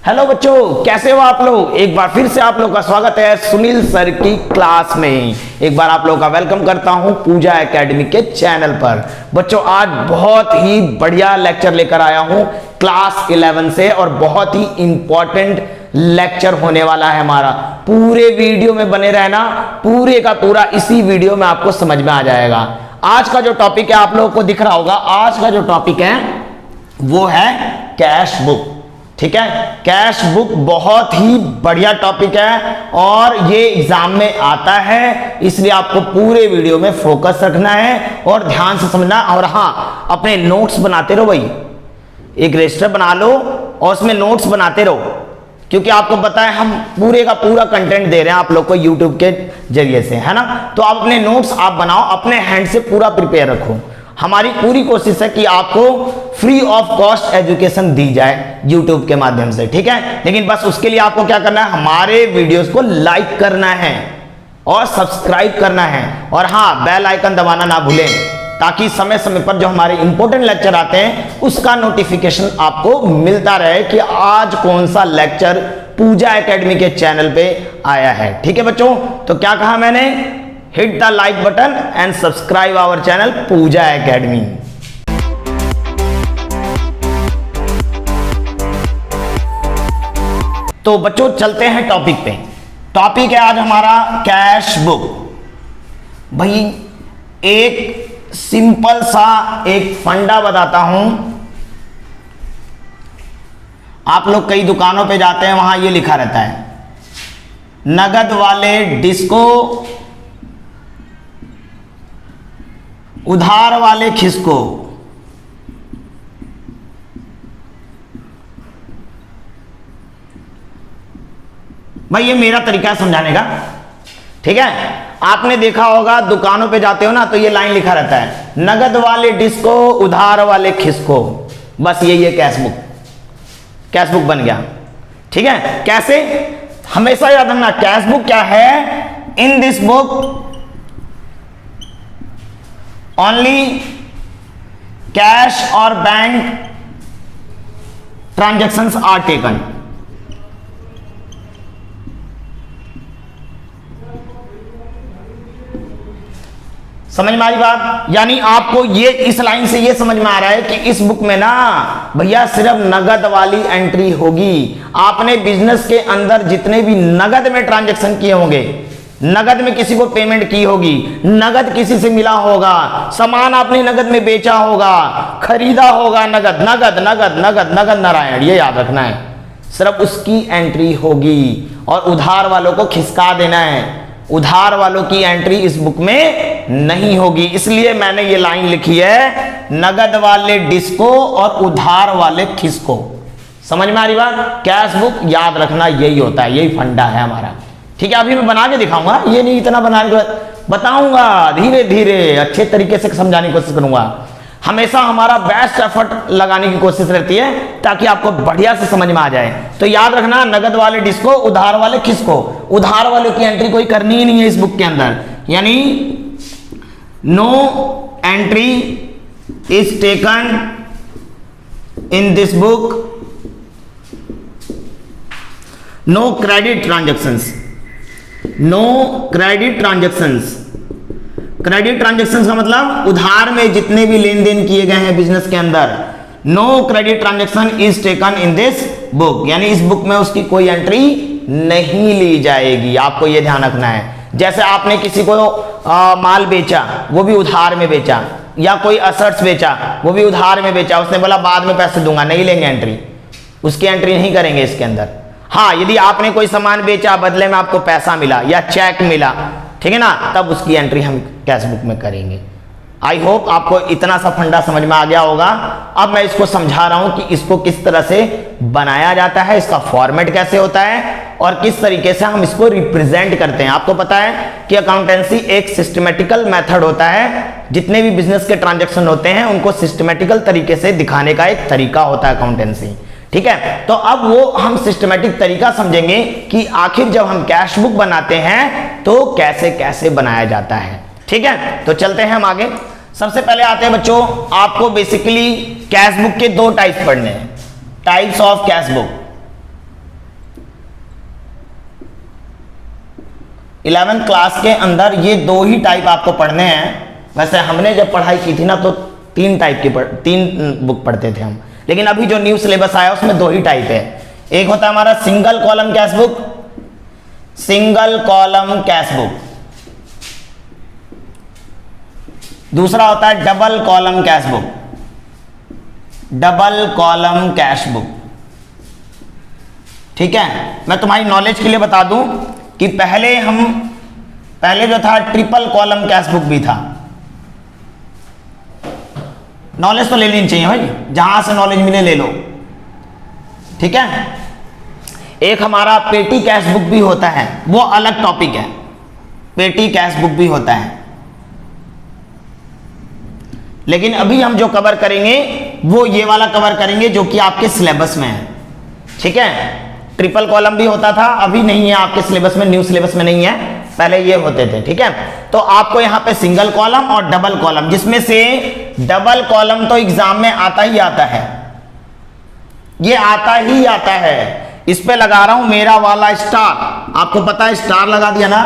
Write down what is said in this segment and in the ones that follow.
Hello बच्चों, कैसे हो आप लोग। एक बार फिर से आप लोग का स्वागत है सुनील सर की क्लास में। एक बार आप लोगों का वेलकम करता हूं पूजा एकेडमी के चैनल पर। बच्चों, आज बहुत ही बढ़िया लेक्चर लेकर आया हूं क्लास 11 से और बहुत ही इंपॉर्टेंट लेक्चर होने वाला है हमारा। पूरे वीडियो में बने रहना, पूरे का पूरा इसी वीडियो में आपको समझ में आ जाएगा। आज का जो टॉपिक है आप लोगों को दिख रहा होगा, आज का जो टॉपिक है वो है कैश बुक। ठीक है, कैश बुक बहुत ही बढ़िया टॉपिक है और ये एग्जाम में आता है, इसलिए आपको पूरे वीडियो में फोकस रखना है और ध्यान से समझना। और हाँ, अपने नोट्स बनाते रहो भाई, एक रजिस्टर बना लो और उसमें नोट्स बनाते रहो, क्योंकि आपको पता है हम पूरे का पूरा कंटेंट दे रहे हैं आप लोग को यूट्यूब के जरिए से, है ना। तो आप अपने नोट्स आप बनाओ, अपने हैंड से पूरा प्रिपेयर रखो। हमारी पूरी कोशिश है कि आपको फ्री ऑफ कॉस्ट एजुकेशन दी जाए यूट्यूब के माध्यम से, ठीक है। लेकिन बस उसके लिए आपको क्या करना है, हमारे वीडियोस को लाइक करना है और सब्सक्राइब करना है, और हाँ, बेल आइकन दबाना ना भूलें, ताकि समय समय पर जो हमारे इंपॉर्टेंट लेक्चर आते हैं उसका नोटिफिकेशन आपको मिलता रहे कि आज कौन सा लेक्चर पूजा एकेडमी के चैनल पे आया है। ठीक है बच्चों, तो क्या कहा मैंने, hit the like button and subscribe our channel Pooja academy. तो बच्चों चलते हैं टॉपिक पे। टॉपिक है आज हमारा कैश बुक। भाई एक सिंपल सा एक फंडा बताता हूं। आप लोग कई दुकानों पे जाते हैं, वहां ये लिखा रहता है नगद वाले डिस्को, उधार वाले खिसको। भाई ये मेरा तरीका है समझाने का, ठीक है। आपने देखा होगा दुकानों पे जाते हो ना, तो ये लाइन लिखा रहता है नगद वाले डिस्को, उधार वाले खिसको। बस यही है कैश बुक। कैश बुक बन गया, ठीक है। कैसे, हमेशा याद रखना कैश बुक क्या है। इन दिस बुक ओनली कैश और बैंक ट्रांजैक्शंस आर टेकन। समझ में आ रही बात। यानी आपको ये इस लाइन से ये समझ में आ रहा है कि इस बुक में ना भैया सिर्फ नगद वाली एंट्री होगी। आपने बिजनेस के अंदर जितने भी नगद में ट्रांजैक्शन किए होंगे, नगद में किसी को पेमेंट की होगी, नगद किसी से मिला होगा, सामान आपने नगद में बेचा होगा, खरीदा होगा, नगद नगद नगद नगद नगद नारायण, ये याद रखना है। सिर्फ उसकी एंट्री होगी और उधार वालों को खिसका देना है। उधार वालों की एंट्री इस बुक में नहीं होगी, इसलिए मैंने ये लाइन लिखी है नगद वाले डिस्को और उधार वाले खिसको। समझ में आ रही बात। कैश बुक याद रखना यही होता है, यही फंडा है हमारा, ठीक है। अभी मैं बना के दिखाऊंगा, ये नहीं इतना बनाने को बताऊंगा, धीरे धीरे अच्छे तरीके से समझाने की कोशिश करूंगा। हमेशा हमारा बेस्ट एफर्ट लगाने की कोशिश रहती है ताकि आपको बढ़िया से समझ में आ जाए। तो याद रखना नगद वाले डिस्को, उधार वाले खिसको। उधार वाले की एंट्री कोई करनी ही नहीं है इस बुक के अंदर, यानी no entry is taken in this book, no credit transactions, no credit transactions. Credit transactions का मतलब उधार में जितने भी लेन देन किए गए हैं बिजनेस के अंदर, no credit transaction is taken in this book, यानी इस बुक में उसकी कोई एंट्री नहीं ली जाएगी। आपको यह ध्यान रखना है। जैसे आपने किसी को माल बेचा, वो भी उधार में बेचा, या कोई असर्ट्स बेचा, वो भी उधार में बेचा, उसने बोला बाद में पैसे दूंगा, नहीं लेंगे एंट्री, उसकी एंट्री नहीं करेंगे इसके अंदर। हाँ, यदि आपने कोई सामान बेचा, बदले में आपको पैसा मिला या चेक मिला, ठीक है ना, तब उसकी एंट्री हम कैश बुक में करेंगे। आई होप आपको इतना सा फंडा समझ में आ गया होगा। अब मैं इसको समझा रहा हूं कि इसको किस तरह से बनाया जाता है, इसका फॉर्मेट कैसे होता है और किस तरीके से हम इसको रिप्रेजेंट करते हैं। आपको पता है कि अकाउंटेंसी एक सिस्टमेटिकल मेथड होता है। जितने भी बिजनेस के ट्रांजैक्शन होते हैं उनको सिस्टमेटिकल तरीके से दिखाने का एक तरीका होता है अकाउंटेंसी, ठीक है। तो अब वो हम सिस्टमेटिक तरीका समझेंगे कि आखिर जब हम कैश बुक बनाते हैं तो कैसे कैसे बनाया जाता है, ठीक है। तो चलते हैं हम आगे। सबसे पहले आते हैं बच्चों, आपको बेसिकली कैश बुक के दो टाइप्स पढ़ने हैं, types of cash book. 11th class के अंदर ये दो ही टाइप आपको पढ़ने हैं। वैसे हमने जब पढ़ाई की थी ना तो तीन बुक पढ़ते थे हम, लेकिन अभी जो न्यू सिलेबस आया उसमें दो ही टाइप है। एक होता है हमारा single column cash book, single column cash book, दूसरा होता है double column cash book, double column cash book. ठीक है, मैं तुम्हारी नॉलेज के लिए बता दूं कि पहले जो था ट्रिपल कॉलम कैश बुक भी था। नॉलेज तो ले लेनी चाहिए भाई, जहां से नॉलेज मिले ले लो। ठीक है, एक हमारा पेटी कैश बुक भी होता है, वो अलग टॉपिक है, पेटी कैश बुक भी होता है। लेकिन अभी हम जो कवर करेंगे वो ये वाला कवर करेंगे जो कि आपके सिलेबस में है। ठीक है, ट्रिपल कॉलम भी होता था, अभी नहीं है आपके सिलेबस में, न्यू सिलेबस में नहीं है, पहले ये होते थे। ठीक है, तो आपको यहां पे सिंगल कॉलम और डबल कॉलम, जिसमें से डबल कॉलम तो एग्जाम में आता ही आता है, ये आता ही आता है। इस पे लगा रहा हूं मेरा वाला स्टार, आपको पता है स्टार लगा दिया ना,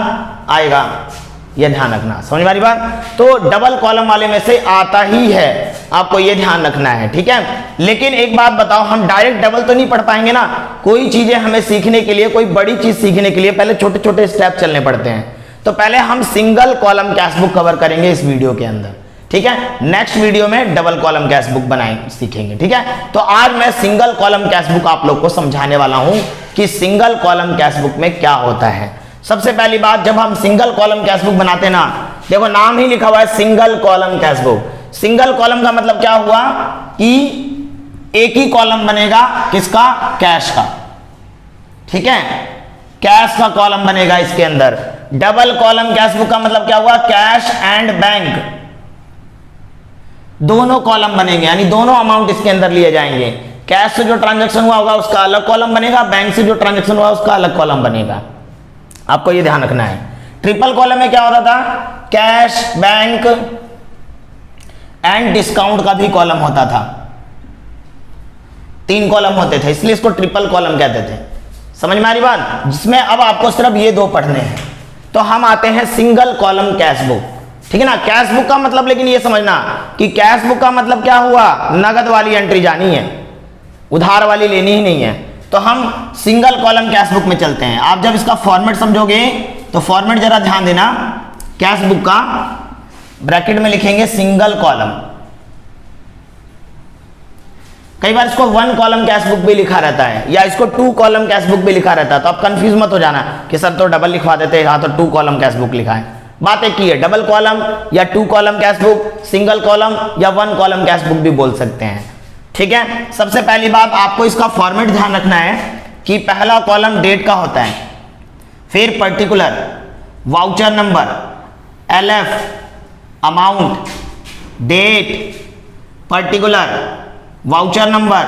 आएगा, ये ध्यान रखना। समझ वाली बात? तो डबल कॉलम वाले में से आता ही है, आपको ये ध्यान रखना है। ठीक है, लेकिन एक बात बताओ, हम डायरेक्ट डबल तो नहीं पढ़ पाएंगे ना, कोई चीजें हमें सीखने के लिए, कोई बड़ी चीज सीखने के लिए पहले छोटे छोटे स्टेप चलने पड़ते हैं। तो पहले हम single column cash book cover करेंगे इस वीडियो के अंदर। ठीक है, नेक्स्ट वीडियो में डबल कॉलम कैश बुक बनाएंगे, सीखेंगे। ठीक है, तो आज मैं सिंगल कॉलम कैश बुक आप लोग को समझाने वाला हूं कि सिंगल कॉलम कैश बुक में क्या होता है। सबसे पहली बात, जब हम सिंगल कॉलम कैश बुक बनाते हैं ना, देखो नाम ही लिखा हुआ है single column cash book. Single column का मतलब क्या हुआ कि एक ही कॉलम बनेगा, किसका? कैश का। ठीक है, कैश का कॉलम बनेगा इसके अंदर। डबल कॉलम कैश बुक का मतलब क्या हुआ? कैश एंड बैंक, दोनों कॉलम बनेंगे, यानी दोनों अमाउंट इसके अंदर लिए जाएंगे। कैश से जो ट्रांजैक्शन हुआ होगा उसका अलग कॉलम बनेगा, बैंक से जो ट्रांजैक्शन हुआ उसका अलग कॉलम बनेगा। आपको ये ध्यान रखना है। ट्रिपल कॉलम में क्या होता था? कैश, बैंक एंड डिस्काउंट का भी कॉलम होता था, 3 कॉलम होते थे, इसलिए इसको ट्रिपल कॉलम कहते थे। समझ में आ रही बात? जिसमें अब आपको सिर्फ ये 2 पढ़ने हैं। तो हम आते हैं सिंगल कॉलम कैश बुक। ठीक है ना, कैश बुक का मतलब, लेकिन ये समझना कि कैश बुक का मतलब क्या हुआ? नगद वाली एंट्री जानी है, उधार वाली लेनी ही नहीं है। तो हम सिंगल कॉलम कैश बुक में चलते हैं। आप जब इसका फॉर्मेट समझोगे तो फॉर्मेट जरा ध्यान देना। कैश बुक का ब्रैकेट में लिखेंगे सिंगल कॉलम, कई बार इसको 1 कॉलम कैश बुक भी लिखा रहता है, या इसको 2 कॉलम कैश बुक भी लिखा रहता है। तो आप कंफ्यूज मत हो जाना कि सर तो डबल लिखवा देते हैं, हाँ तो 2 कॉलम कैश बुक लिखा है। बात एक ही है, डबल कॉलम या 2 column cash book, single column या 1 कॉलम कैश बुक भी बोल सकते हैं। ठीक है, सबसे पहली बात आपको इसका फॉर्मेट ध्यान रखना है कि पहला कॉलम डेट का होता है, फिर particular, voucher number, LF, amount, date, particular, voucher number,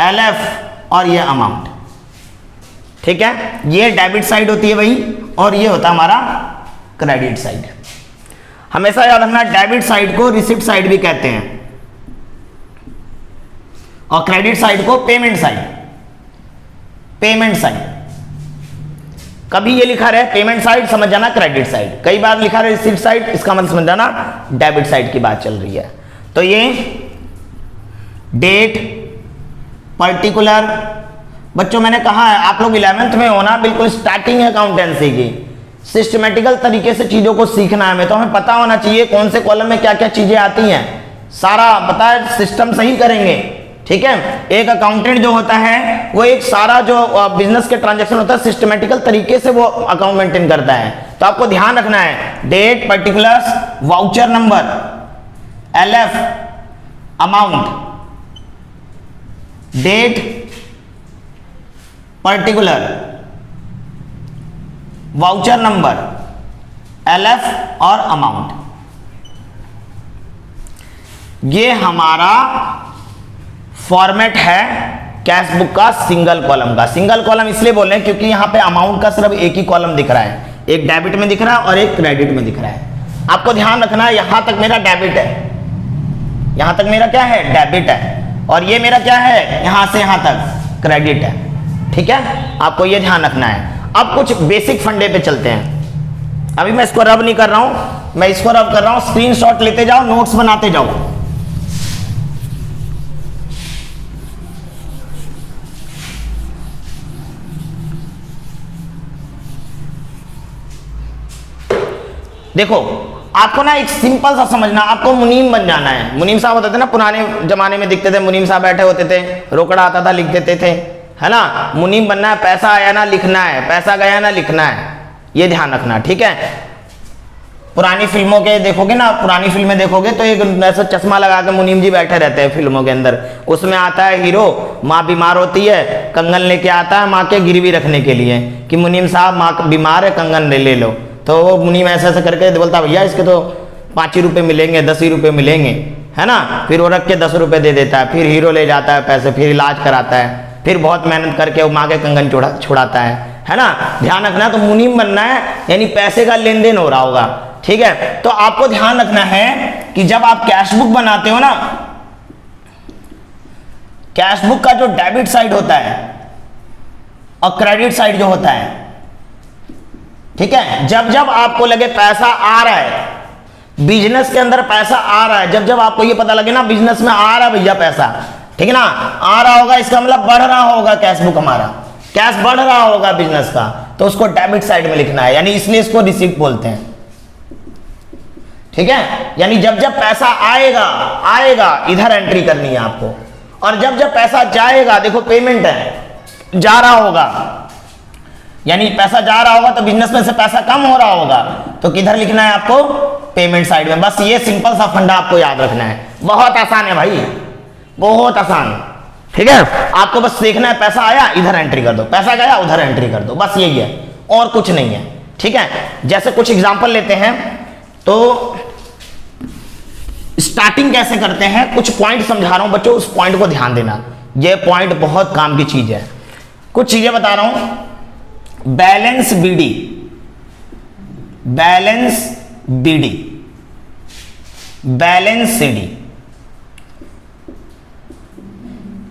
LF और ये अमाउंट। ठीक है, ये डेबिट साइड होती है भाई, और ये होता है हमारा क्रेडिट साइड। हमेशा याद रखना, डेबिट साइड को रिसिप्ट साइड भी कहते हैं और क्रेडिट साइड को पेमेंट साइड। पेमेंट साइड, कभी ये लिखा रहे पेमेंट साइड, समझ जाना क्रेडिट साइड। कई बार लिखा रहे रिसिप्ट साइड, इसका मतलब समझ जाना डेबिट साइड की बात चल रही है। तो ये डेट, पर्टिकुलर, बच्चों मैंने कहा है आप लोग 11th में होना, बिल्कुल स्टार्टिंग है अकाउंटेंसी की, सिस्टमेटिकल तरीके से चीजों को सीखना है। तो हमें पता होना चाहिए कौन से कॉलम में क्या क्या चीजें आती हैं, सारा पता है, सिस्टम सही करेंगे। ठीक है, एक अकाउंटेंट जो होता है वो एक सारा जो बिजनेस के ट्रांजैक्शन होता है सिस्टमेटिकल तरीके से वो अकाउंट मेंटेन करता है। तो आपको ध्यान रखना है, date, particulars, voucher number, LF, amount, date, particular, voucher number, LF और अमाउंट, ये हमारा फॉर्मेट है कैश बुक का सिंगल कॉलम का। सिंगल कॉलम इसलिए बोल रहे हैं क्योंकि यहां पे अमाउंट का सिर्फ एक ही कॉलम दिख रहा है, एक डेबिट में दिख रहा है और एक क्रेडिट में दिख रहा है। आपको ध्यान रखना है, यहां तक मेरा डेबिट है, यहां तक मेरा क्या है? डेबिट है, और ये मेरा क्या है? यहां से यहां तक क्रेडिट है। ठीक है, आपको ये ध्यान रखना है। अब कुछ बेसिक फंडे पे चलते हैं। अभी मैं इसको रब नहीं कर रहा हूं, मैं इसको रब कर रहा हूं। स्क्रीनशॉट लेते जाओ, नोट्स बनाते जाओ। देखो आपको ना एक सिंपल सा समझना, आपको मुनीम बन जाना है। मुनीम साहब होते थे ना, पुराने जमाने में दिखते थे, मुनीम साहब बैठे होते थे, रोकड़ा आता था, लिख देते थे, है ना। मुनीम बनना है, पैसा आया ना लिखना है, पैसा गया ना लिखना है, ये ध्यान रखना, ठीक है। पुरानी फिल्मों के देखोगे ना, पुरानी फिल्में देखोगे तो एक ऐसा चश्मा लगा के मुनीम जी बैठे रहते हैं फिल्मों के अंदर। उसमें आता है हीरो, माँ बीमार होती है, कंगन लेके आता है माँ के गिरवी रखने के लिए कि मुनीम साहब माँ बीमार है, कंगन ले लो। तो वो मुनीम ऐसे ऐसे करके बोलता भैया इसके तो 5 ही रुपये मिलेंगे, 10 ही रुपये मिलेंगे, है ना। फिर वो रख के 10 रुपये दे देता है, फिर हीरो ले जाता है पैसे, फिर इलाज कराता है, फिर बहुत मेहनत करके वो माँ के कंगन छुड़ाता है ना। ध्यान रखना, तो मुनीम बनना है यानी पैसे का लेन देन हो रहा होगा, ठीक है। तो आपको ध्यान रखना है कि जब आप कैश बुक बनाते हो ना, कैश बुक का जो डेबिट साइड होता है और क्रेडिट साइड जो होता है, ठीक है, जब जब आपको लगे पैसा आ रहा है, बिजनेस के अंदर पैसा आ रहा है, जब जब आपको ये पता लगे ना बिजनेस में आ रहा है भैया पैसा, ठीक है ना, आ रहा होगा, इसका मतलब बढ़ रहा होगा कैश बुक, हमारा कैश बढ़ रहा होगा बिजनेस का, तो उसको डेबिट साइड में लिखना है, यानी इसलिए इसको रिसीप्ट बोलते हैं, ठीक है। यानी जब जब पैसा आएगा इधर एंट्री करनी है आपको, और जब जब पैसा जाएगा, देखो पेमेंट है, जा रहा होगा, यानी पैसा जा रहा होगा तो बिजनेस में से पैसा कम हो रहा होगा, तो किधर लिखना है आपको, पेमेंट साइड में। बस ये सिंपल सा फंडा आपको याद रखना है, बहुत आसान है भाई, बहुत आसान, ठीक है। आपको बस देखना है पैसा आया इधर एंट्री कर दो, पैसा गया उधर एंट्री कर दो, बस यही है और कुछ नहीं है, ठीक है। जैसे कुछ एग्जांपल लेते हैं, तो स्टार्टिंग कैसे करते हैं, कुछ पॉइंट समझा रहा हूं बच्चों, उस पॉइंट को ध्यान देना, ये पॉइंट बहुत काम की चीज है। कुछ चीजें बता रहा हूं, balance BD, balance BD, balance CD,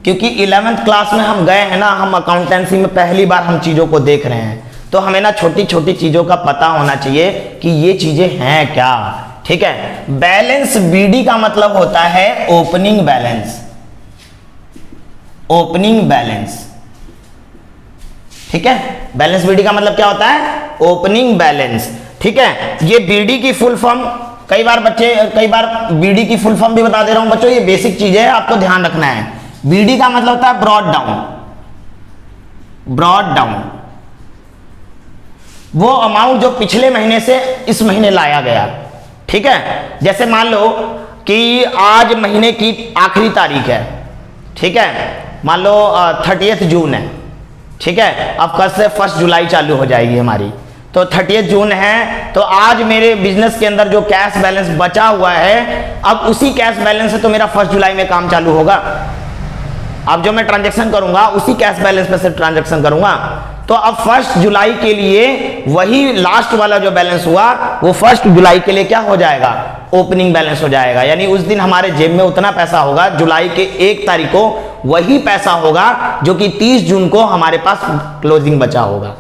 क्योंकि 11th क्लास में हम गए हैं ना, हम अकाउंटेंसी में पहली बार हम चीजों को देख रहे हैं, तो हमें ना छोटी छोटी चीजों का पता होना चाहिए कि ये चीजें हैं क्या, ठीक है। बैलेंस बीडी का मतलब होता है ओपनिंग बैलेंस, ओपनिंग बैलेंस, ठीक है। बैलेंस बीडी का मतलब क्या होता है, ओपनिंग बैलेंस, ठीक है। ये बीडी की फुल फॉर्म, कई बार बीडी की फुल फॉर्म भी बता दे रहा हूं बच्चों, ये बेसिक चीज है, आपको ध्यान रखना है। बीडी का मतलब होता है ब्रॉड डाउन, ब्रॉड डाउन, वो अमाउंट जो पिछले महीने से इस महीने लाया गया, ठीक है। जैसे मान लो कि आज महीने की आखिरी तारीख है, ठीक है, मान लो 30 जून है, ठीक है। अब कल से 1 जुलाई चालू हो जाएगी हमारी, तो 30 जून है, तो आज मेरे बिजनेस के अंदर जो कैश बैलेंस बचा हुआ है, अब उसी कैश बैलेंस से तो मेरा 1 जुलाई में काम चालू होगा। अब जो मैं ट्रांजैक्शन करूंगा उसी कैश बैलेंस पे से ट्रांजैक्शन करूंगा, तो अब 1 जुलाई के लिए वही लास्ट वाला जो बैलेंस हुआ वो 1 जुलाई के लिए क्या हो जाएगा, ओपनिंग बैलेंस हो जाएगा। यानी उस दिन हमारे जेब में उतना पैसा होगा, जुलाई के 1 तारीख को वही पैसा होगा जो कि 30 जून को हमारे पास क्लोजिंग बचा होगा,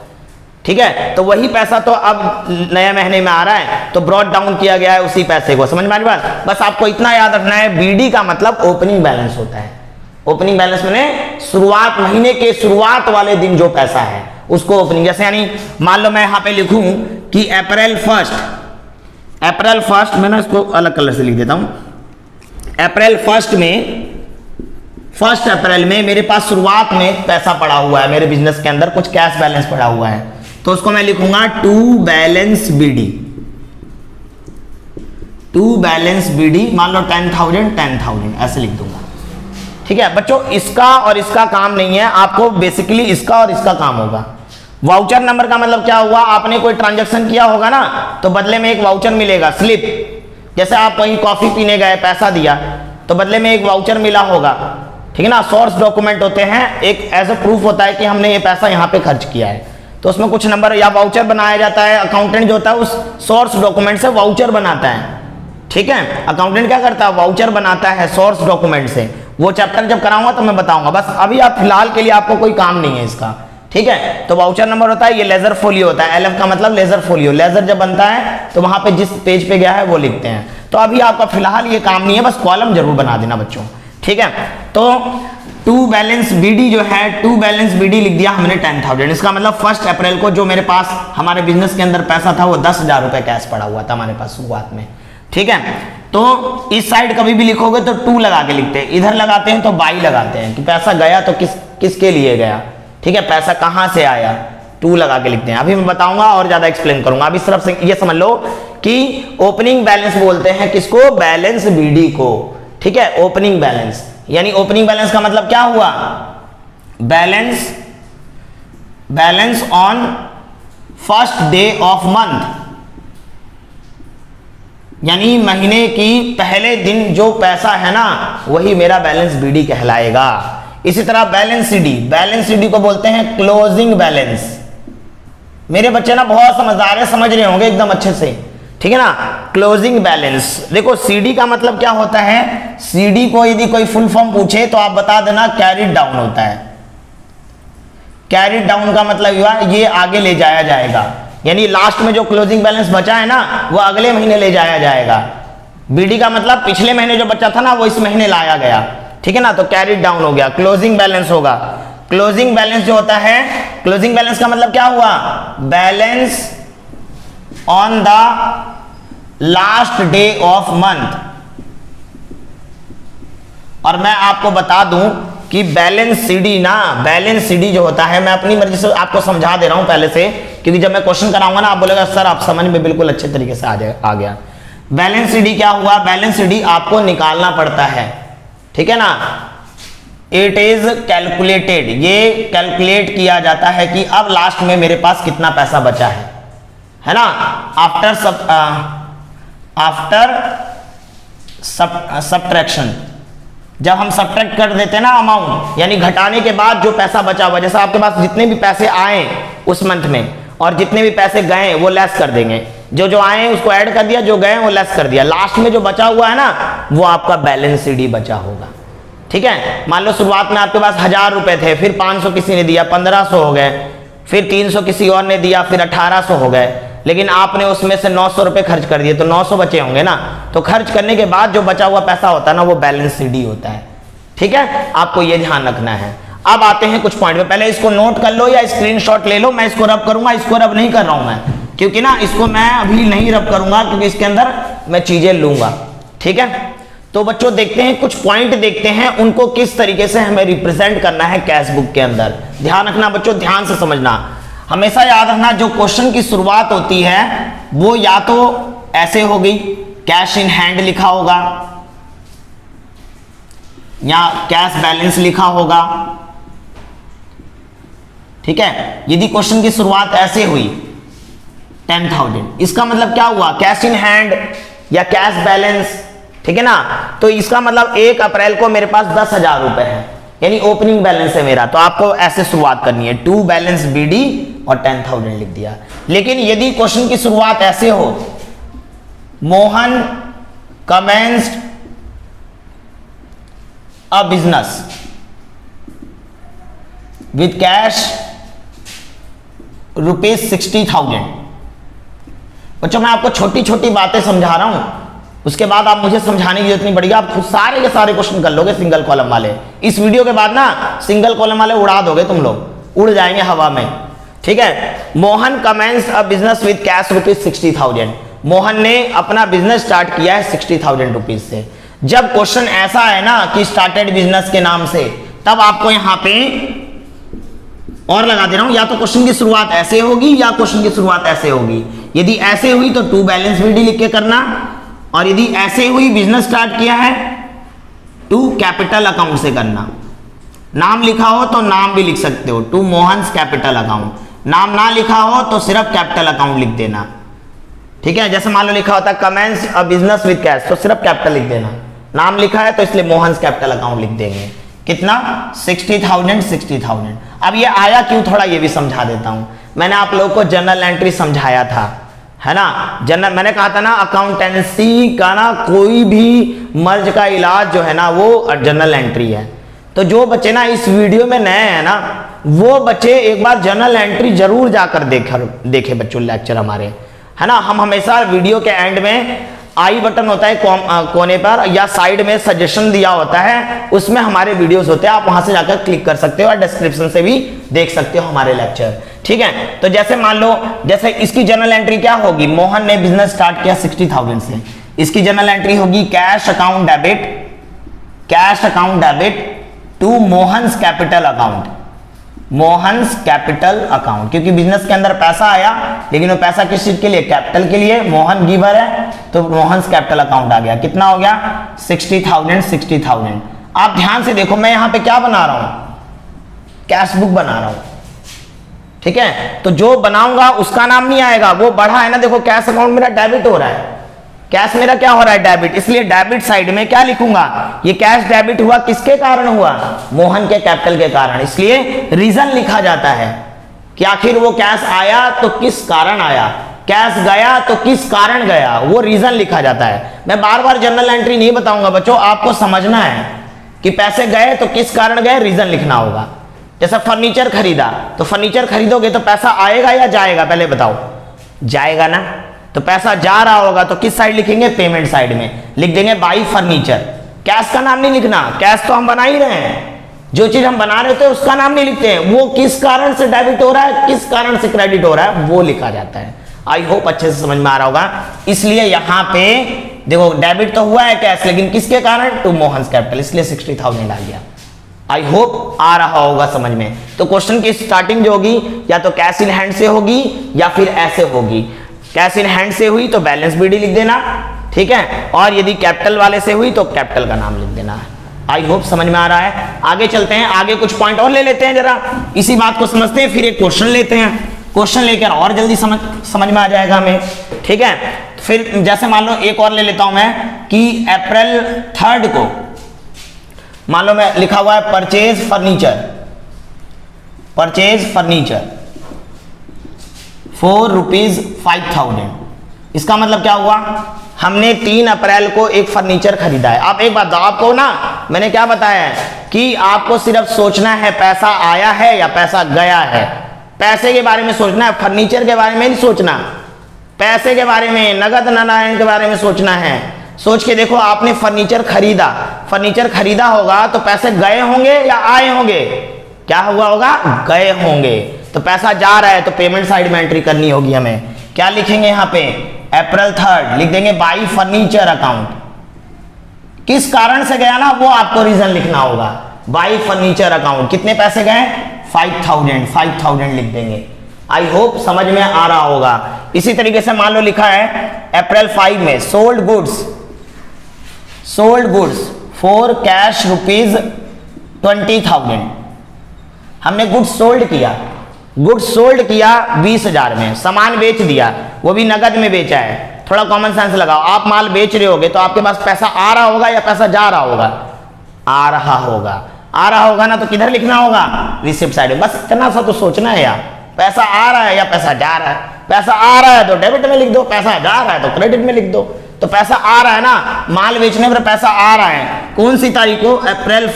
ठीक है। तो वही पैसा तो अब नए महीने में आ रहा है, तो ब्रॉड डाउन किया गया है उसी पैसे को, समझ में आ रही बात। बस आपको इतना याद रखना है, बीडी का मतलब ओपनिंग बैलेंस होता है। ओपनिंग बैलेंस मैंने शुरुआत, महीने के शुरुआत वाले दिन जो पैसा है उसको ओपनिंग, जैसे यानी मान लो मैं यहां पे लिखूं कि अप्रैल 1, मैं ना इसको अलग कलर से लिख देता हूं, अप्रैल 1 में 1 अप्रैल में मेरे पास शुरुआत में पैसा पड़ा हुआ है, मेरे बिजनेस के अंदर कुछ कैश बैलेंस पड़ा हुआ है, तो उसको मैं लिखूंगा to balance BD, to balance BD, मान लो 10,000 ऐसे लिख दूंगा, ठीक है बच्चों। इसका और इसका काम नहीं है, आपको बेसिकली इसका और इसका काम होगा। वाउचर नंबर का मतलब क्या हुआ, आपने कोई ट्रांजैक्शन किया होगा ना, तो बदले में एक वाउचर मिलेगा, स्लिप, जैसे आप कहीं कॉफी पीने गए, पैसा दिया, तो बदले में एक वाउचर मिला होगा, ठीक है ना। सोर्स डॉक्यूमेंट होते हैं, एक एज ए प्रूफ होता है कि हमने ये पैसा यहाँ पे खर्च किया है, तो उसमें कुछ नंबर या वाउचर बनाया जाता है। अकाउंटेंट जो होता है उस सोर्स डॉक्यूमेंट से वाउचर बनाता है, ठीक है। अकाउंटेंट क्या करता है, वाउचर बनाता है सोर्स डॉक्यूमेंट से। वो चैप्टर जब कराऊंगा तो मैं बताऊंगा, बस अभी आप फिलहाल के लिए आपको कोई काम नहीं है इसका, ठीक है। तो वाउचर नंबर होता है, ये लेजर फोलियो होता है, LF का मतलब लेजर फोलियो। लेजर जब बनता है तो वहां पे जिस पेज पे गया है वो लिखते हैं। तो अभी आपका फिलहाल ये काम नहीं है, बस कॉलम जरूर बना देना बच्चों, ठीक है। तो टू बैलेंस BD जो है, टू बैलेंस BD लिख दिया हमने 10,000। इसका मतलब 1 अप्रैल को जो मेरे पास हमारे बिजनेस के अंदर पैसा था वो 10,000 रुपए कैश पड़ा हुआ था हमारे पास शुरुआत में, ठीक है। तो इस साइड कभी भी लिखोगे तो 2 लगा के लिखते हैं, इधर लगाते हैं तो बाई लगाते हैं कि पैसा गया तो किसके लिए गया, ठीक है, पैसा कहां से आया, 2 लगा के लिखते हैं। अभी मैं बताऊंगा और ज्यादा एक्सप्लेन करूंगा। अभी सिर्फ ये समझ लो कि ओपनिंग बैलेंस बोलते हैं किसको, बैलेंस BD को, ठीक है। ओपनिंग बैलेंस यानी ओपनिंग बैलेंस का मतलब क्या हुआ, balance on first day of month, यानी महीने की पहले दिन जो पैसा है ना वही मेरा बैलेंस BD कहलाएगा। इसी तरह बैलेंस CD को बोलते हैं क्लोजिंग बैलेंस। मेरे बच्चे ना बहुत समझदार है, समझ रहे होंगे एकदम अच्छे से, ठीक है ना। क्लोजिंग बैलेंस, देखो CD का मतलब क्या होता है, CD को यदि कोई फुल फॉर्म पूछे तो आप बता देना कैरिड डाउन होता है। कैरिड डाउन का मतलब हुआ ये आगे ले जाया जाएगा, यानी लास्ट में जो क्लोजिंग बैलेंस बचा है ना वो अगले महीने ले जाया जाएगा। BD का मतलब पिछले महीने जो बचा था ना वो इस महीने लाया गया, ठीक है ना। तो कैरिड डाउन हो गया, क्लोजिंग बैलेंस होगा। क्लोजिंग बैलेंस जो होता है, क्लोजिंग बैलेंस का मतलब क्या हुआ, balance on the last day of month. और मैं आपको बता दूं कि बैलेंस CD जो होता है, मैं अपनी मर्जी से आपको समझा दे रहा हूं पहले से, क्योंकि जब मैं क्वेश्चन कराऊंगा ना आप बोलेगा सर आप समझ में बिल्कुल अच्छे तरीके से आ गया। बैलेंस CD क्या हुआ, बैलेंस CD आपको निकालना पड़ता है, ठीक है ना। इट इज कैलकुलेटेड, ये कैलकुलेट किया जाता है कि अब लास्ट में मेरे पास कितना पैसा बचा है ना। आफ्टर सब्ट्रैक्शन, जब हम सब्ट्रैक्ट कर देते हैं ना अमाउंट, यानी घटाने के बाद जो पैसा बचा हुआ, जैसे आपके पास जितने भी पैसे आए उस मंथ में और जितने भी पैसे गए वो लेस कर देंगे, जो आए उसको ऐड कर दिया, जो गए वो लेस कर दिया, लास्ट में जो बचा हुआ है ना वो आपका बैलेंस CD बचा होगा, ठीक है। मान लो शुरुआत में आपके पास 1000 रुपए थे, फिर 500 किसी ने दिया, 1500 हो गए, फिर 300 किसी और ने दिया, फिर 1800 हो गए, लेकिन आपने उसमें से 900 रुपए खर्च कर दिए तो 900 बचे होंगे ना। तो खर्च करने के बाद जो बचा हुआ पैसा होता है ना वो बैलेंस CD होता है, ठीक है। आपको ये ध्यान रखना है। अब आते हैं कुछ पॉइंट में, पहले इसको नोट कर लो या स्क्रीनशॉट ले लो। मैं इसको रब करूंगा, इसको रब नहीं कर रहा हूं मैं, क्योंकि ना इसको मैं अभी नहीं रब करूंगा क्योंकि इसके अंदर मैं चीजें लूंगा, ठीक है। तो बच्चों देखते हैं कुछ पॉइंट, देखते हैं उनको किस तरीके से हमें रिप्रेजेंट करना है कैश बुक के अंदर। ध्यान रखना बच्चों, ध्यान से समझना, हमेशा याद रखना जो क्वेश्चन की शुरुआत होती है वो या तो ऐसे होगी, कैश इन हैंड लिखा होगा या कैश बैलेंस लिखा होगा, ठीक है। यदि क्वेश्चन की शुरुआत ऐसे हुई 10,000, इसका मतलब क्या हुआ, कैश इन हैंड या कैश बैलेंस, ठीक है ना। तो इसका मतलब 1 अप्रैल को मेरे पास 10,000 रुपए है, यानी ओपनिंग बैलेंस है मेरा। तो आपको ऐसे शुरुआत करनी है, टू बैलेंस BD और 10,000 लिख दिया। लेकिन यदि क्वेश्चन की शुरुआत ऐसे हो, Mohan commenced a business with cash ₹60,000। बच्चों मैं आपको छोटी छोटी बातें समझा रहा हूं, उसके बाद आप मुझे समझाने की जरूरत नहीं पड़ेगी, आप खुद सारे के सारे क्वेश्चन कर लोगे सिंगल कॉलम वाले। इस वीडियो के बाद ना सिंगल कॉलम वाले उड़ा दोगे, तुम लोग उड़ जाएंगे हवा में, ठीक है। Mohan commences a business with cash ₹60,000। Mohan ने अपना बिजनेस स्टार्ट किया है 60,000 रुपीज से। जब क्वेश्चन ऐसा है ना कि स्टार्टेड बिजनेस के नाम से, तब आपको यहां पे और लगा दे रहा हूं, या तो क्वेश्चन की शुरुआत ऐसे होगी या क्वेश्चन की शुरुआत ऐसे होगी। यदि ऐसे हुई तो टू बैलेंस BD लिख के करना, और यदि ऐसे हुई बिजनेस स्टार्ट किया है टू कैपिटल अकाउंट से करना। नाम लिखा हो तो नाम भी लिख सकते हो, टू मोहन्स कैपिटल अकाउंट। नाम ना लिखा हो तो सिर्फ कैपिटल अकाउंट लिख देना, ठीक है। जैसे मान लो लिखा होता है commences a business with cash, तो सिर्फ कैपिटल लिख देना। नाम लिखा है तो इसलिए मोहन्स कैपिटल अकाउंट लिख देंगे। कितना 60,000। अब ये आया क्यों, थोड़ा ये भी समझा देता हूं। मैंने आप लोगों को जर्नल एंट्री समझाया था, है ना। जनरल मैंने कहा था ना अकाउंटेंसी का ना कोई भी मर्ज का इलाज जो है ना वो जर्नल एंट्री है। तो जो बच्चे ना इस वीडियो में नए हैं ना वो बच्चे एक बार जर्नल एंट्री जरूर जाकर देखे बच्चों लेक्चर हमारे, है ना। हम हमेशा वीडियो के एंड में आई बटन होता है कोने पर या साइड में सजेशन दिया होता है, उसमें हमारे वीडियोस होते हैं, आप वहां से जाकर क्लिक कर सकते हो और डिस्क्रिप्शन से भी देख सकते हो हमारे लेक्चर, ठीक है। तो जैसे मान लो, जैसे इसकी जर्नल एंट्री क्या होगी, मोहन ने बिजनेस स्टार्ट किया 60,000 से, इसकी जर्नल एंट्री होगी cash account debit to Mohan's capital account, Mohan's capital account, क्योंकि बिजनेस के अंदर पैसा आया, लेकिन वो पैसा किस चीज के लिए, कैपिटल के लिए, मोहन गिवर है तो मोहन्स कैपिटल अकाउंट आ गया। कितना हो गया, 60,000। आप ध्यान से देखो, मैं यहां पे क्या बना रहा हूं, कैश बुक बना रहा हूं, ठीक है। तो जो बनाऊंगा उसका नाम नहीं आएगा, वो बढ़ा है ना, देखो कैश अकाउंट मेरा डेबिट हो रहा है, कैश मेरा क्या हो रहा है, डेबिट, इसलिए डेबिट साइड में क्या लिखूंगा, ये कैश डेबिट हुआ किसके कारण हुआ, मोहन के कैपिटल के कारण, इसलिए रीजन लिखा जाता है कि आखिर वो कैश आया तो किस कारण आया, कैश गया तो किस कारण गया, वो रीजन लिखा जाता है। मैं बार बार जर्नल एंट्री नहीं बताऊंगा बच्चों, आपको समझना है कि पैसे गए तो किस कारण गए, रीजन लिखना होगा। जैसे फर्नीचर खरीदा, तो फर्नीचर खरीदोगे तो पैसा आएगा या जाएगा, पहले बताओ, जाएगा ना, तो पैसा जा रहा होगा तो किस साइड लिखेंगे, पेमेंट साइड में लिख देंगे बाई फर्नीचर। कैश का नाम नहीं लिखना, कैश तो हम बना ही रहे हैं, जो चीज हम बना रहे थे उसका नाम नहीं लिखते हैं, वो किस कारण से डेबिट हो रहा है, किस कारण से क्रेडिट हो रहा है, वो लिखा जाता है। आई होप अच्छे से समझ में आ रहा होगा। इसलिए यहां पे देखो डेबिट तो हुआ है कैश, लेकिन किसके कारण, टू मोहन्स कैपिटल, इसलिए 60,000 आ गया। आई होप आ रहा होगा समझ में। तो क्वेश्चन की स्टार्टिंग जो होगी या तो कैश इन हैंड से होगी या फिर ऐसे होगी, कैश इन हैंड से हुई तो बैलेंस बीडी लिख देना, ठीक है, और यदि कैपिटल वाले से हुई तो कैपिटल का नाम लिख देना। आई होप समझ में आ रहा है। आगे चलते हैं, आगे कुछ पॉइंट और ले लेते हैं, जरा इसी बात को समझते हैं, फिर एक क्वेश्चन लेते हैं, क्वेश्चन लेकर और जल्दी समझ में आ जाएगा हमें, ठीक है। फिर जैसे मान लो एक और ले लेता हूं मैं कि अप्रैल 3 को मान लो मैं लिखा हुआ है परचेज फर्नीचर फॉर ₹5,000। इसका मतलब क्या हुआ, हमने 3 अप्रैल को एक फर्नीचर खरीदा है। आप एक बात बताओ, आपको ना मैंने क्या बताया है कि आपको सिर्फ सोचना है पैसा आया है या पैसा गया है, पैसे के बारे में सोचना है, फर्नीचर के बारे में नहीं सोचना, पैसे के बारे में, नगद नारायण के बारे में सोचना है। सोच के देखो, आपने फर्नीचर खरीदा होगा तो पैसे गए होंगे या आए होंगे, क्या हुआ होगा, गए होंगे। तो पैसा जा रहा है तो पेमेंट साइड में एंट्री करनी होगी हमें, क्या लिखेंगे यहाँ पे, अप्रैल 3 लिख देंगे बाई फर्नीचर अकाउंट, किस कारण से गया ना वो आपको रीजन लिखना होगा, बाई फर्नीचर अकाउंट, कितने पैसे गए, 5,000 लिख देंगे। आई होप समझ में आ रहा होगा। इसी तरीके से मान लो लिखा है अप्रैल 5 में सोल्ड गुड्स फॉर कैश ₹20,000। हमने गुड्स सोल्ड किया 20,000 में, सामान बेच दिया, वो भी नगद में बेचा है। थोड़ा कॉमन सेंस लगाओ, आप माल बेच रहे होगे तो आपके पास पैसा आ रहा होगा या पैसा जा रहा होगा, आ रहा होगा ना, तो किधर लिखना होगा, रिसिप्ट साइड में। बस इतना सा तो सोचना है यार, पैसा आ रहा है या पैसा जा रहा है, पैसा आ रहा है तो डेबिट में लिख दो, पैसा जा रहा है तो क्रेडिट में लिख दो। तो पैसा आ रहा है ना, माल बेचने पर पैसा आ रहा है, कौन सी तारीख को, अप्रैल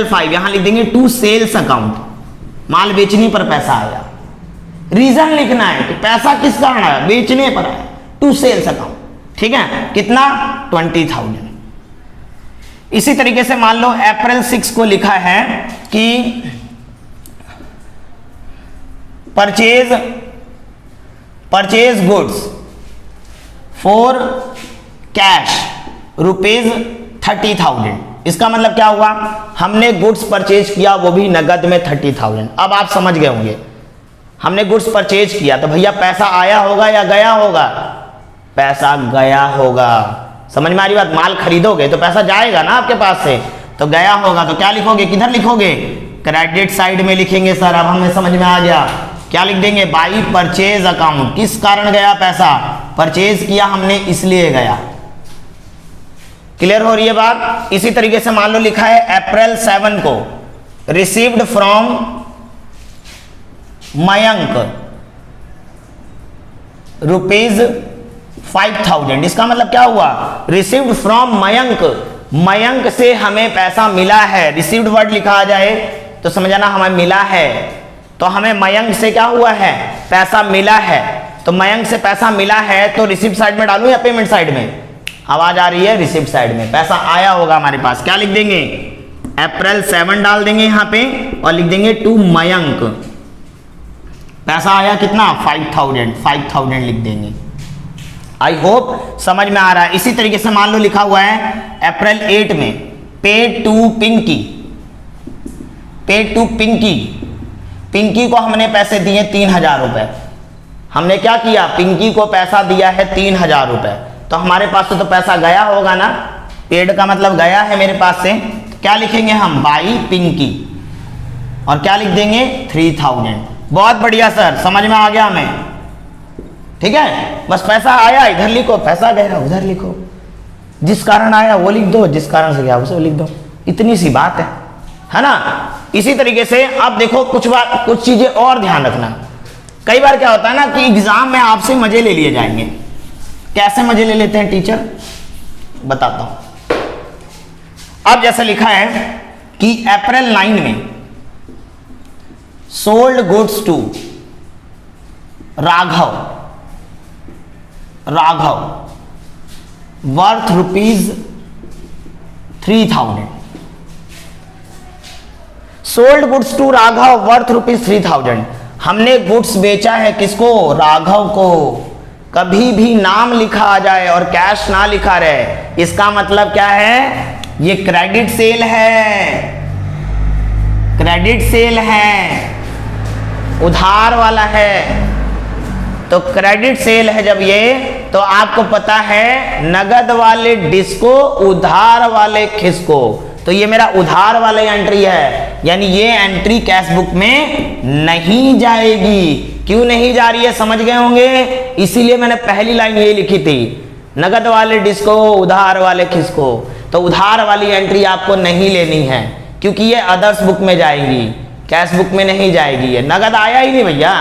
5 यहां लिख देंगे टू सेल्स अकाउंट, माल बेचने पर पैसा आया, रीजन लिखना है कि पैसा किस कारण आया, बेचने पर आया, टू सेल्स अकाउंट, ठीक है, कितना, 20,000। इसी तरीके से मान लो अप्रैल 6 को लिखा है कि परचेज गुड्स फॉर कैश ₹30,000। इसका मतलब क्या हुआ, हमने गुड्स परचेज किया वो भी नगद में 30,000। अब आप समझ गए होंगे, हमने गुड्स परचेज किया तो भैया पैसा आया होगा या गया होगा, पैसा गया होगा। समझ में आ रही बात, माल खरीदोगे तो पैसा जाएगा ना आपके पास से, तो गया होगा तो क्या लिखोगे, किधर लिखोगे, क्रेडिट साइड में लिखेंगे। सर अब हमें समझ में आ गया, क्या लिख देंगे, बाई परचेज अकाउंट, किस कारण गया पैसा, परचेज किया हमने इसलिए गया। क्लियर हो रही है बात। इसी तरीके से मान लो लिखा है अप्रैल 7 को रिसीव्ड फ्रॉम मयंक ₹5,000। इसका मतलब क्या हुआ, रिसीव्ड फ्रॉम मयंक, मयंक से हमें पैसा मिला है। रिसीव्ड वर्ड लिखा आ जाए तो समझ आना हमें मिला है। तो हमें मयंक से क्या हुआ है, पैसा मिला है। तो मयंक से पैसा मिला है तो रिसिप्ट साइड में डालूं या पेमेंट साइड में? आवाज आ रही है, रिसिप्ट साइड में पैसा आया होगा हमारे पास। क्या लिख देंगे, अप्रैल 7 डाल देंगे यहाँ पे और लिख देंगे टू मयंक। पैसा आया कितना, 5000 लिख देंगे। आई होप समझ में आ रहा है। इसी तरीके से मान लो लिखा हुआ है अप्रैल 8 में paid to Pinky, paid to Pinky, Pinky को हमने पैसे दिए 3000 रुपए। हमने क्या किया, पिंकी को पैसा दिया है 3000 रुपए। तो हमारे पास तो पैसा गया होगा ना, पेड का मतलब गया है मेरे पास से। क्या लिखेंगे हम, बाई पिंकी, और क्या लिख देंगे 3000। बहुत बढ़िया सर, समझ में आ गया हमें। ठीक है, बस पैसा आया इधर लिखो, पैसा गया उधर लिखो, जिस कारण आया वो लिख दो, जिस कारण से गया उसे लिख दो, इतनी सी बात है ना। इसी तरीके से अब देखो कुछ चीजें और ध्यान रखना। कई बार क्या होता है ना कि एग्जाम में आपसे मजे ले लिए जाएंगे। कैसे मजे ले लेते हैं टीचर, बताता हूं। अब जैसे लिखा है कि अप्रैल 9 में sold goods to Raghav worth ₹3000। Sold goods to Raghav worth ₹3000। हमने गुड्स बेचा है किसको, राघव को। कभी भी नाम लिखा आ जाए और कैश ना लिखा रहे, इसका मतलब क्या है, ये क्रेडिट सेल है, क्रेडिट सेल है, उधार वाला है। तो क्रेडिट सेल है जब ये, तो आपको पता है नगद वाले डिस्को, उधार वाले खिसको। तो ये मेरा उधार वाली एंट्री है, यानी ये एंट्री कैश बुक में नहीं जाएगी। क्यों नहीं जा रही है, समझ गए होंगे। इसीलिए मैंने पहली लाइन ये लिखी थी, नगद वाले डिस्को, उधार वाले खिसको। तो उधार वाली एंट्री आपको नहीं लेनी है, क्योंकि ये अदर्स बुक में जाएगी, कैश बुक में नहीं जाएगी। ये नगद आया ही नहीं भैया,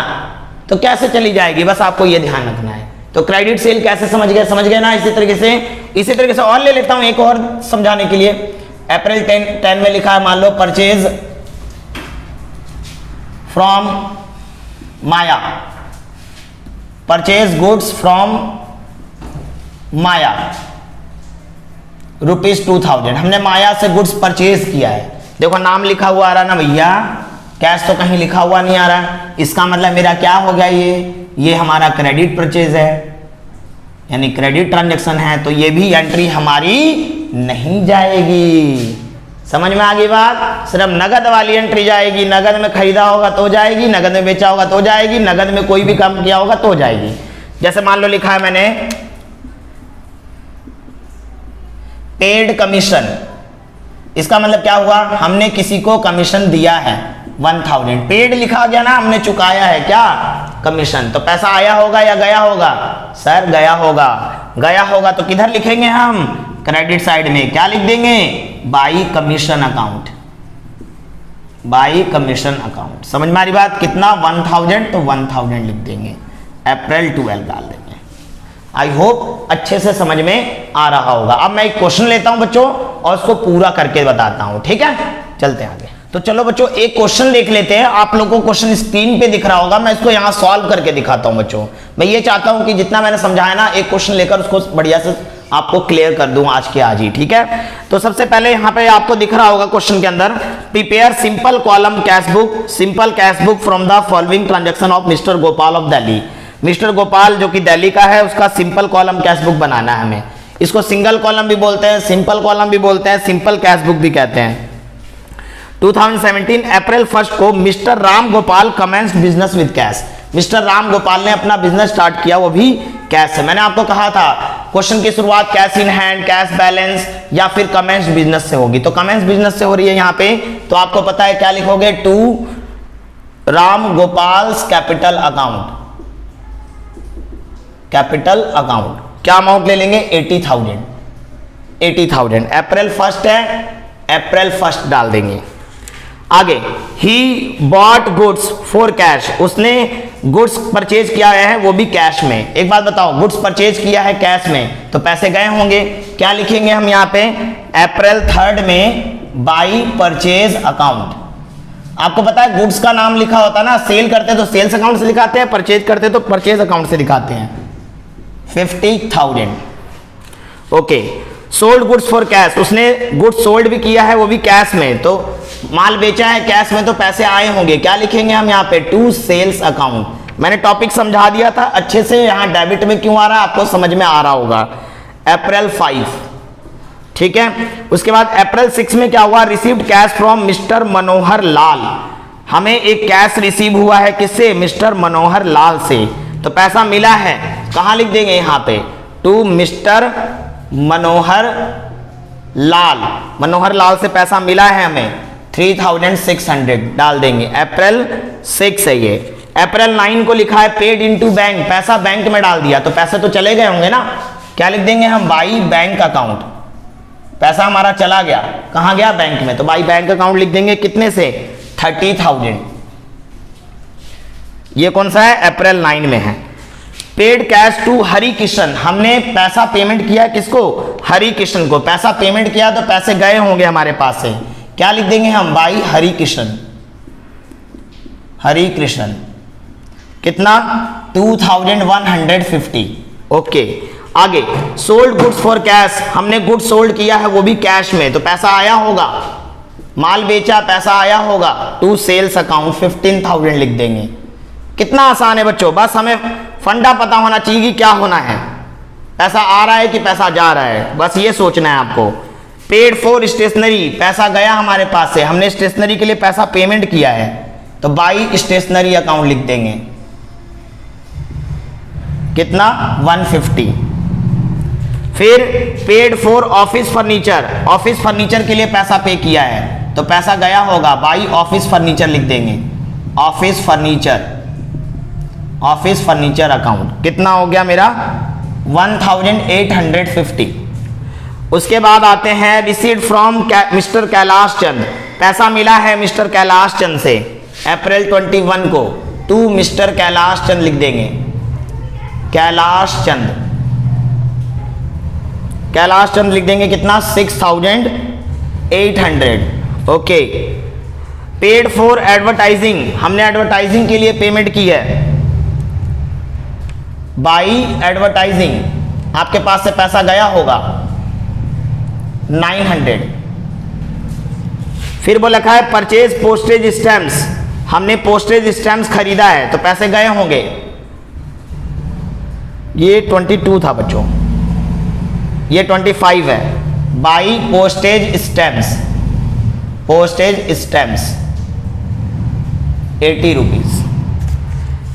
तो कैसे चली जाएगी, बस आपको ये ध्यान रखना है। तो क्रेडिट सेल कैसे समझ गए ना। इसी तरीके से और ले लेता हूं एक और समझाने के लिए। अप्रैल 10 में लिखा है, मान लो purchase from Maya, purchase goods from Maya ₹2000। हमने माया से गुड्स परचेज किया है। देखो नाम लिखा हुआ आ रहा ना भैया, कैश तो कहीं लिखा हुआ नहीं आ रहा। इसका मतलब मेरा क्या हो गया, ये हमारा क्रेडिट परचेज है, यानी क्रेडिट ट्रांजैक्शन है। तो ये भी एंट्री हमारी नहीं जाएगी। समझ में आ गई बात। सिर्फ नगद वाली एंट्री जाएगी, नगद में खरीदा होगा तो जाएगी, नगद में बेचा होगा तो जाएगी, नगद में कोई भी काम किया होगा तो जाएगी। जैसे मान लो लिखा है मैंने पेड कमीशन, इसका मतलब क्या हुआ, हमने किसी को कमीशन दिया है 1000। पेड लिखा गया ना, हमने चुकाया है क्या, कमीशन। तो पैसा आया होगा या गया होगा, सर गया होगा। गया होगा तो किधर लिखेंगे हम, क्रेडिट साइड में। क्या लिख देंगे, by commission account, by commission account. समझ में आ रही बात। कितना 1000, तो 1000 लिख देंगे, अप्रैल 12 डाल देंगे। आई होप अच्छे से समझ में आ रहा होगा। अब मैं एक क्वेश्चन लेता हूं बच्चों और उसको पूरा करके बताता हूं, ठीक है। चलते हैं आगे। तो चलो बच्चों एक क्वेश्चन देख लेते हैं। आप लोगों को क्वेश्चन स्क्रीन पे दिख रहा होगा, मैं इसको यहाँ सॉल्व करके दिखाता हूँ बच्चों। मैं ये चाहता हूँ कि जितना मैंने समझाया ना, एक क्वेश्चन लेकर उसको बढ़िया से आपको क्लियर कर दूं आज के आज ही, ठीक है। तो सबसे पहले यहाँ पे आपको दिख रहा होगा क्वेश्चन के अंदर, prepare simple column cash book, simple cash book from the following transaction of mister Gopal of Delhi. Mister Gopal जो कि दिल्ली का है, उसका सिंपल कॉलम कैश बुक बनाना है हमें। इसको सिंगल कॉलम भी बोलते हैं, सिंपल कॉलम भी बोलते हैं, सिंपल कैश बुक भी कहते हैं। 2017 अप्रैल 1 को mister Ram Gopal commenced business with cash. Mister Ram Gopal ने अपना बिजनेस स्टार्ट किया, वो भी कैश से। मैंने आपको कहा था क्वेश्चन की शुरुआत cash in hand, cash balance या फिर कमेंस्ड बिजनेस से होगी। तो कमेंस्ड बिजनेस से हो रही है यहाँ पे, तो आपको पता है क्या लिखोगे, to Ram Gopal's capital account, capital account. क्या अमाउंट ले लेंगे, 80,000, 80,000। अप्रैल 1 है, अप्रैल 1 डाल देंगे। आगे, he bought goods for cash, उसने गुड्स परचेज किया है वो भी कैश में। एक बात बताओ, गुड्स परचेज किया है कैश में तो पैसे गए होंगे। क्या लिखेंगे हम यहाँ पे, अप्रैल 3 में बाई परचेज अकाउंट। आपको पता है गुड्स का नाम लिखा होता है ना, सेल करते तो सेल्स अकाउंट से लिखाते हैं, परचेज करते तो परचेज अकाउंट से लिखाते हैं। 50,000। Okay, sold goods for cash, उसने गुड्स सोल्ड भी किया है वो भी कैश में, तो माल बेचा है कैश में तो पैसे आए होंगे, क्या लिखेंगे हम यहाँ पे, टू सेल्स अकाउंट। मैंने टॉपिक समझा दिया था अच्छे से, यहाँ डेबिट में क्यों आ रहा है आपको समझ में आ रहा होगा। अप्रैल 5, ठीक है। उसके बाद अप्रैल 6 में क्या हुआ, received cash from mister Manohar Lal, हमें एक कैश रिसीव हुआ है किससे, मिस्टर मनोहर लाल से, तो पैसा मिला है, कहां लिख देंगे यहाँ पे, टू मिस्टर मनोहर लाल, मनोहर लाल से पैसा मिला है हमें 3,600 डाल देंगे। अप्रैल 6 है ये। अप्रैल 9 को लिखा है पेड इनटू बैंक, पैसा बैंक में डाल दिया, तो पैसे तो चले गए होंगे ना, क्या लिख देंगे हम, बाई बैंक अकाउंट, पैसा हमारा चला गया, कहां गया, बैंक में, तो बाई बैंक अकाउंट लिख देंगे, कितने से, 30,000। ये कौन सा है, अप्रैल 9 में है। Paid cash to Hari Kishan, हमने पैसा पेमेंट किया किसको, हरि किशन को, पैसा पेमेंट किया तो पैसे गए होंगे हमारे पास से, क्या लिख देंगे हम, बाई हरि किशन, हरि कृष्ण, कितना, 2,150। ओके, आगे सोल्ड गुड्स फॉर कैश, हमने गुड्स सोल्ड किया है वो भी कैश में, तो पैसा आया होगा, माल बेचा पैसा आया होगा, टू सेल्स अकाउंट 15,000 लिख देंगे। कितना आसान है बच्चों, बस हमें फंडा पता होना चाहिए कि क्या होना है, पैसा आ रहा है कि पैसा जा रहा है, बस ये सोचना है आपको। पेड फॉर स्टेशनरी, पैसा गया हमारे पास से, हमने स्टेशनरी के लिए पैसा पेमेंट किया है, तो बाई स्टेशनरी अकाउंट लिख देंगे, कितना, 150। फिर paid for office furniture, office furniture के लिए पैसा पे किया है, तो पैसा गया होगा, बाई ऑफिस फर्नीचर लिख देंगे, office furniture, office furniture account, कितना हो गया मेरा, 1,850। उसके बाद आते हैं received from mister Kailash Chand, पैसा मिला है मिस्टर कैलाश चंद से अप्रैल 21 को, टू मिस्टर कैलाश चंद लिख देंगे, कैलाश चंद, कैलाश चंद लिख देंगे, कितना, 6,800। ओके, पेड फॉर एडवर्टाइजिंग, हमने एडवर्टाइजिंग के लिए पेमेंट की है, बाई एडवर्टाइजिंग, आपके पास से पैसा गया होगा 900। फिर वो लिखा है परचेज पोस्टेज स्टैम्प्स, हमने पोस्टेज स्टैम्प्स खरीदा है, तो पैसे गए होंगे, ये 22 था बच्चों, ये 25 है, by postage stamps, postage stamps 80 rupees.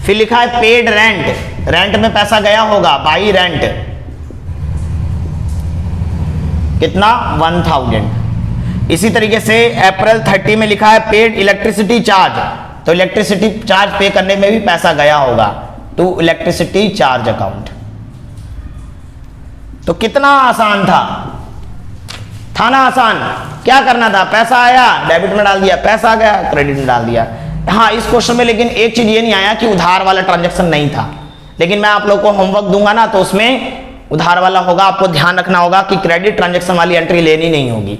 फिर लिखा है पेड रेंट, रेंट में पैसा गया होगा, बाई रेंट, कितना, 1,000। इसी तरीके से अप्रैल 30 में लिखा है पेड इलेक्ट्रिसिटी चार्ज, तो इलेक्ट्रिसिटी चार्ज पे करने में भी पैसा गया होगा, टू इलेक्ट्रिसिटी चार्ज अकाउंट। तो कितना आसान था ना आसान, क्या करना था, पैसा आया डेबिट में डाल दिया, पैसा गया क्रेडिट में डाल दिया। हाँ, इस क्वेश्चन में लेकिन एक चीज ये नहीं आया कि उधार वाला ट्रांजैक्शन नहीं था, लेकिन मैं आप लोग को होमवर्क दूंगा ना, तो उसमें उधार वाला होगा, आपको ध्यान रखना होगा कि क्रेडिट ट्रांजैक्शन वाली एंट्री लेनी नहीं होगी,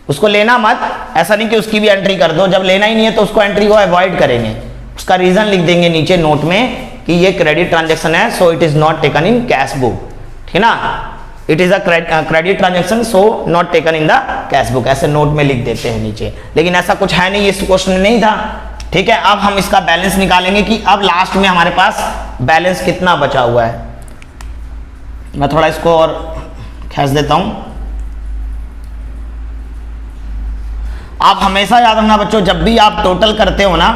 उसको लेना मत, ऐसा नहीं कि उसकी भी एंट्री कर दो, जब लेना ही नहीं है तो उसको एंट्री को अवॉइड करेंगे, उसका रीजन लिख देंगे नीचे नोट में कि ये क्रेडिट ट्रांजैक्शन है, so it is not taken in cash book, ठीक ना, it is a credit transaction so not taken in the cash book, ऐसे नोट में लिख देते हैं नीचे, लेकिन ऐसा कुछ है नहीं, इस क्वेश्चन में नहीं था। ठीक है, अब हम इसका बैलेंस निकालेंगे कि अब लास्ट में हमारे पास बैलेंस कितना बचा हुआ है। मैं थोड़ा इसको और खींच देता हूं। आप हमेशा याद रखना बच्चों, जब भी आप टोटल करते हो ना,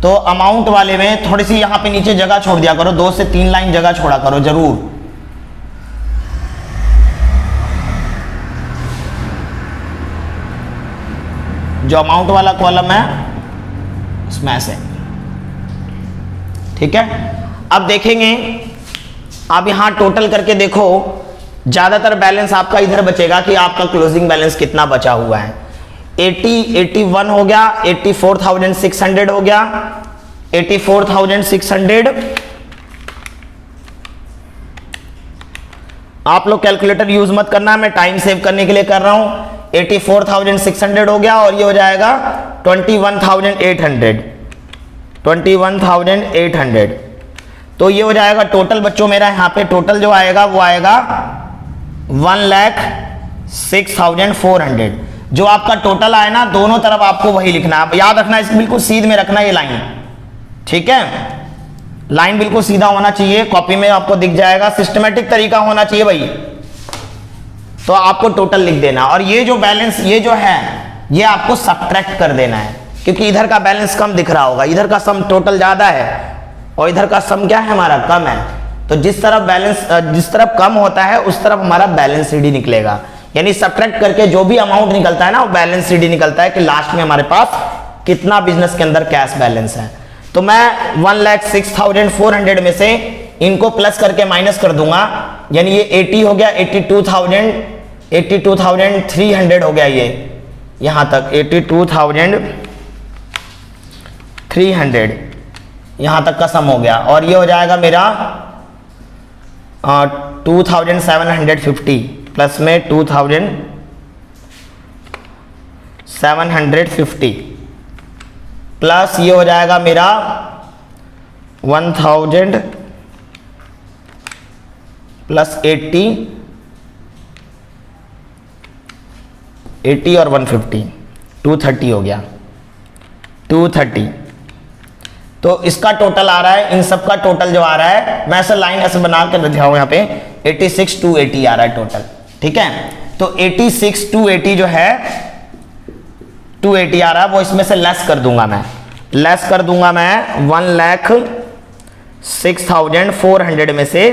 तो अमाउंट वाले में थोड़ी सी यहां पे नीचे जगह छोड़ दिया करो, 2 से 3 लाइन जगह छोड़ा करो जरूर। जो अमाउंट वाला कॉलम है उसमें से, ठीक है। अब देखेंगे, आप यहां टोटल करके देखो, ज्यादातर बैलेंस आपका इधर बचेगा कि आपका क्लोजिंग बैलेंस कितना बचा हुआ है। 81 हो गया, 84,600 हो गया, 84,600। आप लोग कैलकुलेटर यूज मत करना, मैं टाइम सेव करने के लिए कर रहा हूं। 84,600 हो गया और ये हो जाएगा 21,800, 21,800। तो ये हो जाएगा टोटल बच्चों मेरा यहाँ पे टोटल जो आएगा वो आएगा 1,06,400। जो आपका टोटल आए ना दोनों तरफ आपको वही लिखना है, याद रखना, इसको बिल्कुल सीध में रखना ये लाइन, ठीक है। लाइन बिल्कुल सीधा होना चाहिए, कॉपी में आपको दिख जाएगा, सिस्टमेटिक तरीका होना चाहिए भाई। तो आपको टोटल लिख देना और ये जो बैलेंस ये जो है ये आपको सब्ट्रैक्ट कर देना है, क्योंकि इधर का बैलेंस कम दिख रहा होगा, इधर का सम टोटल ज्यादा है और इधर का सम क्या है हमारा कम है। तो जिस तरफ कम होता है उस तरफ हमारा बैलेंस सीडी निकलेगा, यानी सब्ट्रैक्ट करके जो भी अमाउंट निकलता है ना वो बैलेंस सीडी निकलता है कि लास्ट में हमारे पास कितना बिजनेस के अंदर कैश बैलेंस है। तो मैं 1,06,400 में से इनको प्लस करके माइनस कर दूंगा, यानी ये 80 हो गया, 82,300 हो गया, ये यहां तक 82,300 यहां तक का सम हो गया। और ये हो जाएगा मेरा 2,750 प्लस में 2,750 प्लस ये हो जाएगा मेरा 1,000 प्लस 80 और 150, 230 हो गया, 230। तो इसका टोटल आ रहा है, इन सब का टोटल जो आ रहा है, मैं ऐसा लाइन ऐसे बना के दिखाऊं यहाँ पे 86,280 आ रहा है टोटल, ठीक है। तो 86,280 जो है 280 आ रहा है, वो इसमें से लेस कर दूंगा मैं 1,06,400 में से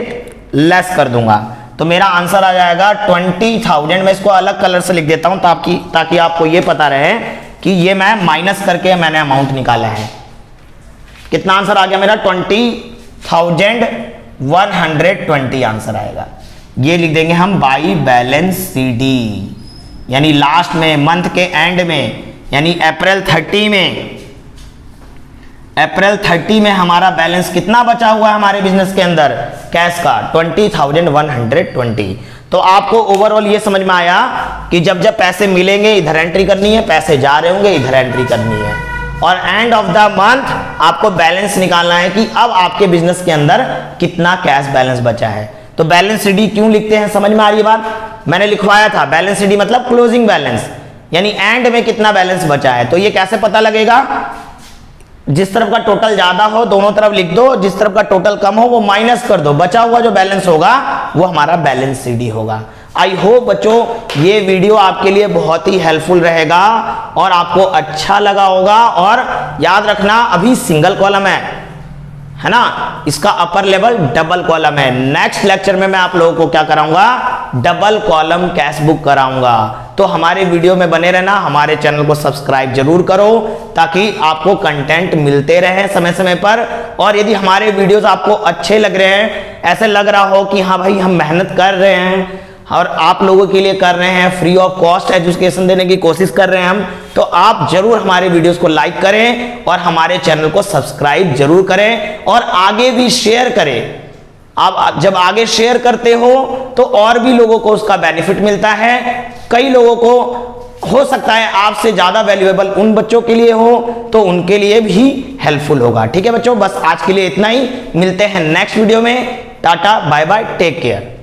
लेस कर दूंगा। तो मेरा आंसर आ जाएगा 20,000। मैं इसको अलग कलर से लिख देता हूं ताकि आपको ये पता रहे कि ये मैं माइनस करके मैंने अमाउंट निकाला है। कितना आंसर आ गया मेरा 20,120 आंसर आएगा। ये लिख देंगे हम बाई बैलेंस सीडी, यानी लास्ट में मंथ के एंड में, यानी अप्रैल 30 में हमारा बैलेंस कितना बचा हुआ है हमारे बिजनेस के अंदर कैश का 20,120। तो आपको ओवरऑल ये समझ में आया कि जब जब पैसे मिलेंगे इधर एंट्री करनी है, पैसे जा रहे होंगे इधर एंट्री करनी है, और एंड ऑफ द मंथ आपको बैलेंस निकालना है कि अब आपके बिजनेस के अंदर कितना कैश बैलेंस बचा है। तो बैलेंस सीडी क्यों लिखते हैं, समझ में आ रही है बात? मैंने लिखवाया था बैलेंस सीडी मतलब क्लोजिंग बैलेंस, यानी एंड में कितना बैलेंस बचा है। तो ये कैसे पता लगेगा? जिस तरफ का टोटल ज्यादा हो दोनों तरफ लिख दो, जिस तरफ का टोटल कम हो वो माइनस कर दो, बचा हुआ जो बैलेंस होगा वो हमारा बैलेंस सीडी होगा। आई होप बच्चों ये वीडियो आपके लिए बहुत ही हेल्पफुल रहेगा और आपको अच्छा लगा होगा। और याद रखना अभी सिंगल कॉलम है ना, इसका अपर लेवल डबल कॉलम है। नेक्स्ट लेक्चर में मैं आप लोगों को क्या कराऊंगा, डबल कॉलम कैश बुक कराऊंगा। तो हमारे वीडियो में बने रहना, हमारे चैनल को सब्सक्राइब जरूर करो ताकि आपको कंटेंट मिलते रहे समय समय पर। और यदि हमारे वीडियोस आपको अच्छे लग रहे हैं, ऐसे लग रहा हो कि हाँ भाई हम मेहनत कर रहे हैं और आप लोगों के लिए कर रहे हैं, फ्री ऑफ कॉस्ट एजुकेशन देने की कोशिश कर रहे हैं हम, तो आप जरूर हमारे वीडियोस को लाइक करें और हमारे चैनल को सब्सक्राइब जरूर करें और आगे भी शेयर करें। आप जब आगे शेयर करते हो तो और भी लोगों को उसका बेनिफिट मिलता है। कई लोगों को हो सकता है आपसे ज्यादा वैल्यूएबल उन बच्चों के लिए हो तो उनके लिए भी हेल्पफुल होगा। ठीक है बच्चों, बस आज के लिए इतना ही, मिलते हैं नेक्स्ट वीडियो में। Tata bye bye, take care.